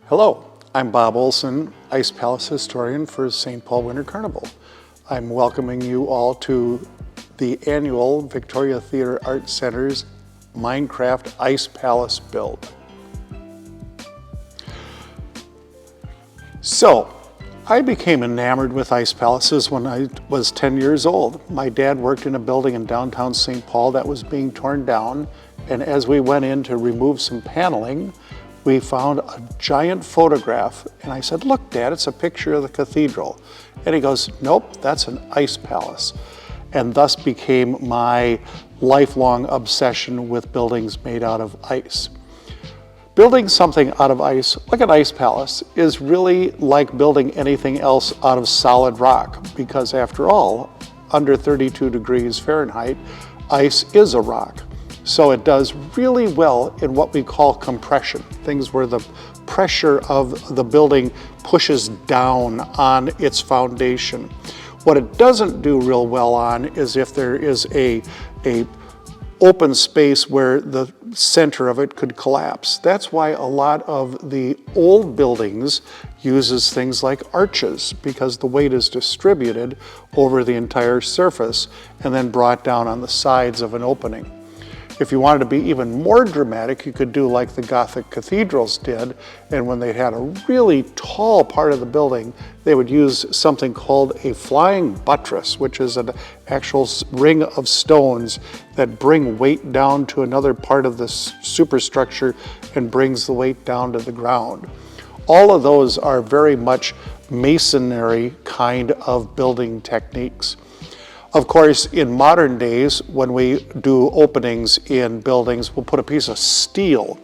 Hello, I'm Bob Olsen, Ice Palace historian for St. Paul Winter Carnival. I'm welcoming you all to the annual Victoria Theatre Arts Center's Minecraft Ice Palace build. So, I became enamored with ice palaces when I was 10 years old. My dad worked in a building in downtown St. Paul that was being torn down, and as we went in to remove some paneling, we found a giant photograph, and I said, "Look, Dad, it's a picture of the cathedral." And he goes, "Nope, that's an ice palace." And thus became my lifelong obsession with buildings made out of ice. Building something out of ice, like an ice palace, is really like building anything else out of solid rock, because after all, under 32 degrees Fahrenheit, ice is a rock. So it does really well in what we call compression, things where the pressure of the building pushes down on its foundation. What it doesn't do real well on is if there is a open space where the center of it could collapse. That's why a lot of the old buildings uses things like arches, because the weight is distributed over the entire surface and then brought down on the sides of an opening. If you wanted to be even more dramatic, you could do like the Gothic cathedrals did, and when they had a really tall part of the building, they would use something called a flying buttress, which is an actual ring of stones that bring weight down to another part of the superstructure and brings the weight down to the ground. All of those are very much masonry kind of building techniques. Of course, in modern days, when we do openings in buildings, we'll put a piece of steel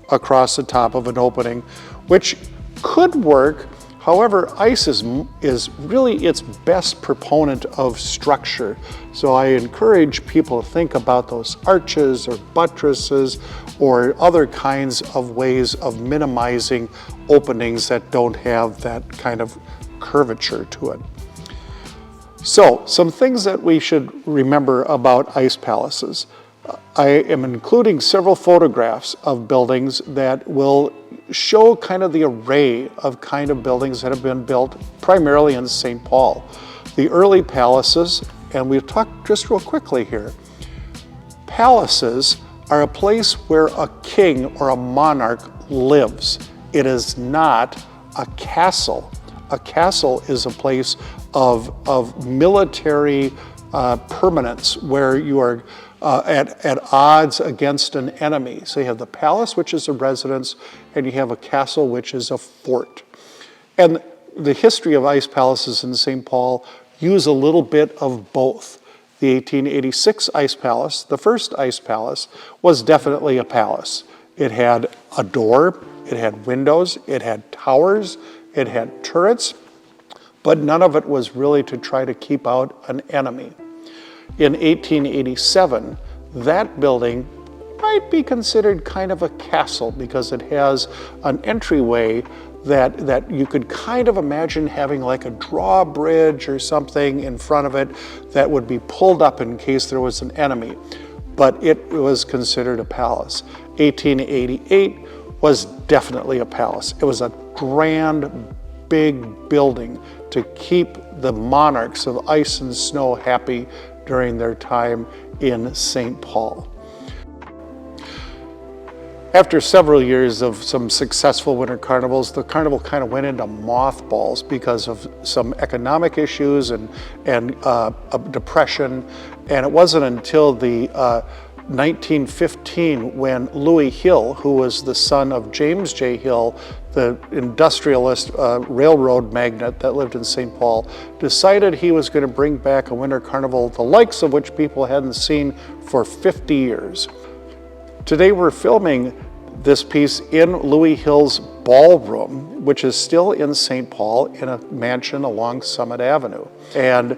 across the top of an opening, which could work. However, ice is really its best proponent of structure. So I encourage people to think about those arches or buttresses or other kinds of ways of minimizing openings that don't have that kind of curvature to it. So, some things that we should remember about ice palaces. I am including several photographs of buildings that will show kind of the array of kind of buildings that have been built primarily in St. Paul. The early palaces, and we'll talk just real quickly here. Palaces are a place where a king or a monarch lives. It is not a castle. A castle is a place of military permanence where you are at odds against an enemy. So you have the palace, which is a residence, and you have a castle, which is a fort. And the history of ice palaces in St. Paul use a little bit of both. The 1886 ice palace, the first ice palace, was definitely a palace. It had a door, it had windows, it had towers, it had turrets, but none of it was really to try to keep out an enemy. In 1887, that building might be considered kind of a castle because it has an entryway that you could kind of imagine having like a drawbridge or something in front of it that would be pulled up in case there was an enemy. But it was considered a palace. 1888 was definitely a palace. It was a grand, big building to keep the monarchs of ice and snow happy during their time in St. Paul. After several years of some successful winter carnivals, the carnival kind of went into mothballs because of some economic issues and a depression. And it wasn't until the 1915 when Louis Hill, who was the son of James J. Hill, the industrialist railroad magnate that lived in St. Paul, decided he was going to bring back a winter carnival, the likes of which people hadn't seen for 50 years. Today we're filming this piece in Louis Hill's ballroom, which is still in St. Paul in a mansion along Summit Avenue. And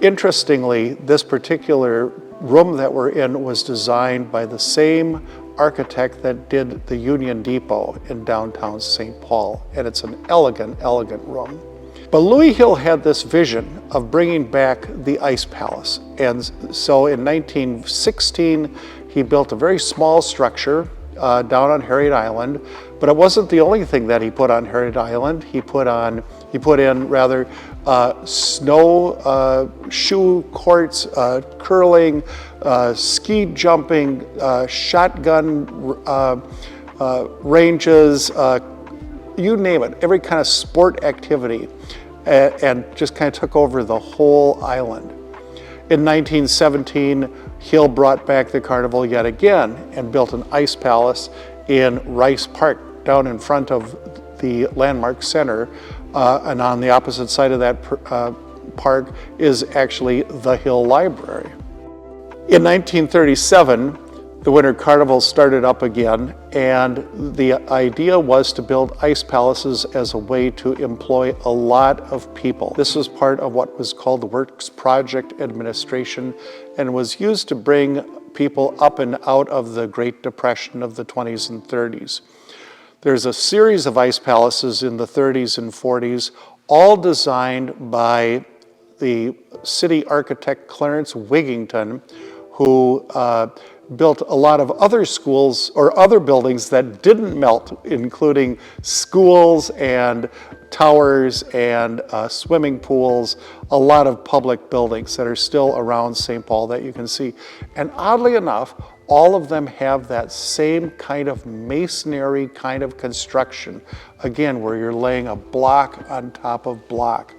interestingly, this particular room that we're in was designed by the same architect that did the Union Depot in downtown St. Paul, and it's an elegant, elegant room. But Louis Hill had this vision of bringing back the ice palace, and so in 1916 he built a very small structure down on Harriet Island, but it wasn't the only thing that he put on Harriet Island. He put in snow shoe courts, curling, ski jumping, shotgun ranges, you name it, every kind of sport activity, and just kind of took over the whole island. In 1917, Hill brought back the Carnival yet again and built an ice palace in Rice Park, down in front of the Landmark Center, and on the opposite side of that park is actually the Hill Library. In 1937, the Winter Carnival started up again, and the idea was to build ice palaces as a way to employ a lot of people. This was part of what was called the Works Project Administration, and was used to bring people up and out of the Great Depression of the 20s and 30s. There's a series of ice palaces in the 30s and 40s, all designed by the city architect Clarence Wigington, who built a lot of other schools or other buildings that didn't melt, including schools and towers and swimming pools, a lot of public buildings that are still around St. Paul that you can see. And oddly enough, all of them have that same kind of masonry kind of construction, again, where you're laying a block on top of block.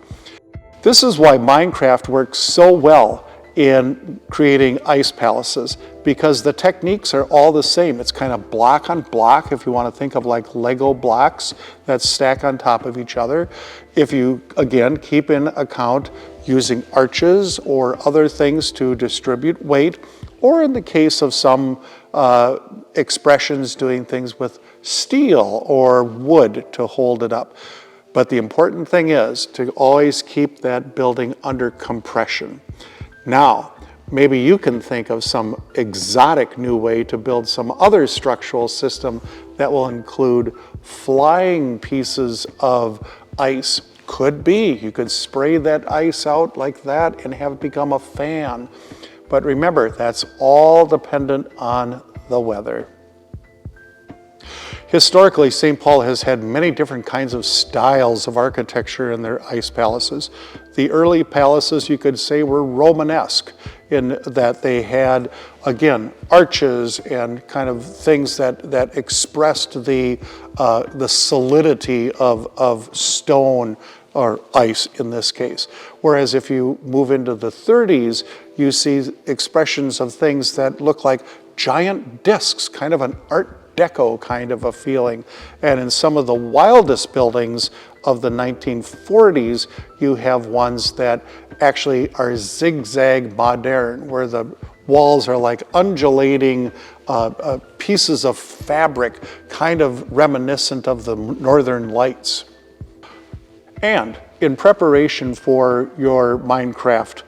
This is why Minecraft works so well in creating ice palaces, because the techniques are all the same. It's kind of block on block, if you want to think of like Lego blocks that stack on top of each other. If you, again, keep in account using arches or other things to distribute weight, or in the case of some expressions, doing things with steel or wood to hold it up. But the important thing is to always keep that building under compression. Now, maybe you can think of some exotic new way to build some other structural system that will include flying pieces of ice. Could be, you could spray that ice out like that and have it become a fan. But remember, that's all dependent on the weather. Historically, St. Paul has had many different kinds of styles of architecture in their ice palaces. The early palaces, you could say, were Romanesque in that they had, again, arches and kind of things that expressed the solidity of stone or ice in this case. Whereas if you move into the 30s, you see expressions of things that look like giant discs, kind of an Art Deco kind of a feeling. And in some of the wildest buildings of the 1940s, you have ones that actually are zigzag modern, where the walls are like undulating pieces of fabric, kind of reminiscent of the Northern Lights. And in preparation for your Minecraft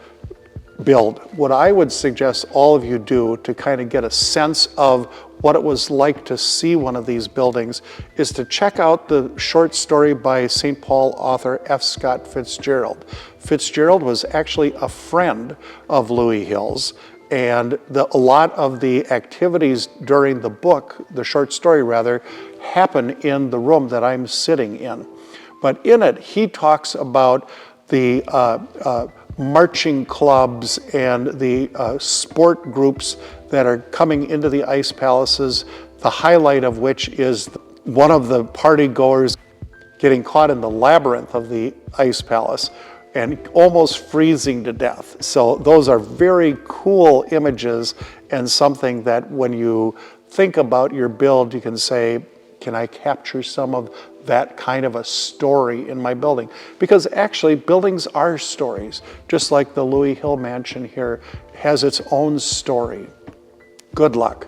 build, what I would suggest all of you do to kind of get a sense of what it was like to see one of these buildings is to check out the short story by St. Paul author F. Scott Fitzgerald. Fitzgerald was actually a friend of Louis Hill's, and a lot of the activities during the book, the short story rather, happen in the room that I'm sitting in. But in it, he talks about the marching clubs and the sport groups that are coming into the ice palaces, the highlight of which is one of the party goers getting caught in the labyrinth of the ice palace and almost freezing to death. So those are very cool images, and something that when you think about your build, you can say, can I capture some of that kind of a story in my building? Because actually buildings are stories, just like the Louis Hill Mansion here has its own story. Good luck.